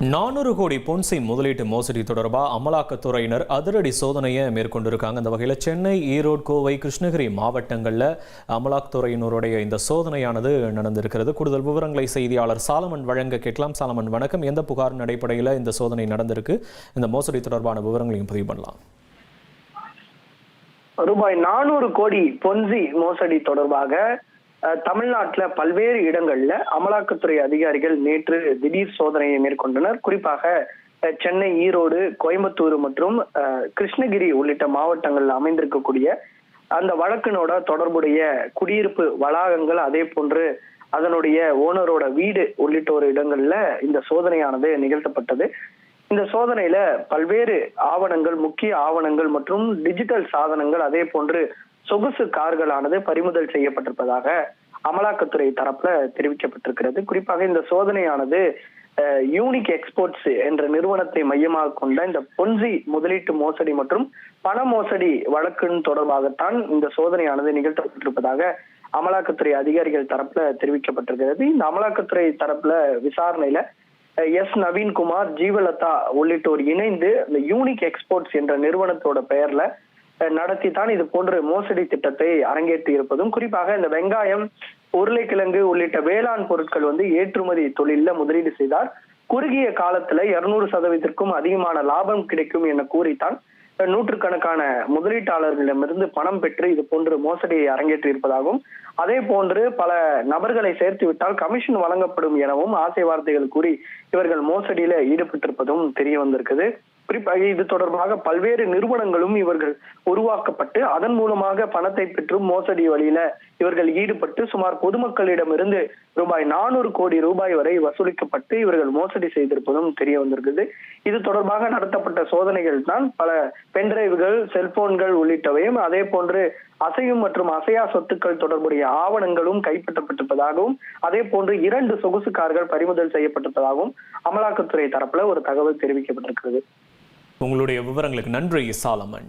400 கோடி பொன்சி முதலீட்டு மோசடி தொடர்பாக அமலாக்கத்துறையினர் அதிரடி சோதனையை மேற்கொண்டிருக்காங்க. இந்த வகையில் சென்னை, ஈரோடு, கோவை, கிருஷ்ணகிரி மாவட்டங்களில் அமலாக்கத்துறையினருடைய இந்த சோதனையானது நடந்திருக்கிறது. கூடுதல் விவரங்களை செய்தியாளர் சாலமன் வழங்க கேட்கலாம். சாலமன் வணக்கம். எந்த புகாரின் அடிப்படையில் இந்த சோதனை நடந்திருக்கு? இந்த மோசடி தொடர்பான விவரங்களையும் பதிவு பண்ணலாம். ரூபாய் 400 கோடி பொன்சி மோசடி தொடர்பாக தமிழ்நாட்டில் பல்வேறு இடங்கள்ல அமலாக்கத்துறை அதிகாரிகள் நேற்று திடீர் சோதனையை மேற்கொண்டனர். குறிப்பாக சென்னை, ஈரோடு, கோயம்புத்தூர் மற்றும் கிருஷ்ணகிரி உள்ளிட்ட மாவட்டங்கள்ல அமைந்திருக்கக்கூடிய அந்த வழக்கினோட தொடர்புடைய குடியிருப்பு வளாகங்கள், அதே போன்று அதனுடைய ஓனரோட வீடு உள்ளிட்ட ஒரு இடங்கள்ல இந்த சோதனையானது நிகழ்த்தப்பட்டது. இந்த சோதனையில பல்வேறு ஆவணங்கள், முக்கிய ஆவணங்கள் மற்றும் டிஜிட்டல் சாதனங்கள், அதே போன்று சொகுசு கார்களானது பறிமுதல் செய்யப்பட்டிருப்பதாக அமலாக்கத்துறை தரப்புல தெரிவிக்கப்பட்டிருக்கிறது. குறிப்பாக இந்த சோதனையானது யூனிக் எக்ஸ்போர்ட்ஸ் என்ற நிறுவனத்தை மையமாக கொண்ட இந்த பொன்சி முதலீட்டு மோசடி மற்றும் பண மோசடி வழக்கின் தொடர்பாகத்தான் இந்த சோதனையானது நிகழ்த்தப்பட்டிருப்பதாக அமலாக்கத்துறை அதிகாரிகள் தரப்புல தெரிவிக்கப்பட்டிருக்கிறது. இந்த அமலாக்கத்துறை தரப்புல விசாரணையில எஸ் நவீன்குமார், ஜீவலதா உள்ளிட்டோர் இணைந்து இந்த யூனிக் எக்ஸ்போர்ட்ஸ் என்ற நிறுவனத்தோட பெயர்ல நடத்தித்தான் இது போன்ற மோசடி திட்டத்தை அரங்கேற்றி இருப்பதும், குறிப்பாக இந்த வெங்காயம், உருளைக்கிழங்கு உள்ளிட்ட வேளாண் பொருட்கள் ஏற்றுமதி தொழில முதலீடு செய்தார். குறுகிய காலத்துல 200% அதிகமான லாபம் கிடைக்கும் என கூறித்தான் நூற்றுக்கணக்கான முதலீட்டாளர்களிடமிருந்து பணம் பெற்று இது போன்று மோசடியை அரங்கேற்றி இருப்பதாகவும், அதே போன்று பல நபர்களை சேர்த்து விட்டால் கமிஷன் வழங்கப்படும் எனவும் ஆசை வார்த்தைகள் கூறி இவர்கள் மோசடியில ஈடுபட்டிருப்பதும் தெரிய வந்திருக்குது. குறிப்பாக இது தொடர்பாக பல்வேறு நிறுவனங்களும் இவர்கள் உருவாக்கப்பட்டு அதன் மூலமாக பணத்தை பெற்று மோசடி வழியில இவர்கள் ஈடுபட்டு சுமார் பொதுமக்களிடமிருந்து ரூபாய் 400 கோடி ரூபாய் வரை வசூலிக்கப்பட்டு இவர்கள் மோசடி செய்திருப்பதும் தெரிய வந்திருக்குது. இது தொடர்பாக நடத்தப்பட்ட சோதனைகள் தான் பல பென்டிரைவ்கள், செல்போன்கள் உள்ளிட்டவையும், அதே போன்று அசையும் மற்றும் அசையா சொத்துக்கள் தொடர்புடைய ஆவணங்களும் கைப்பற்றப்பட்டிருப்பதாகவும், அதே போன்று 2 சொகுசு கார்கள் பறிமுதல் செய்யப்பட்டிருப்பதாகவும் அமலாக்கத்துறை தரப்புல ஒரு தகவல் தெரிவிக்கப்பட்டிருக்கிறது. உங்களுடைய விவரங்களுக்கு நன்றி சாலமன்.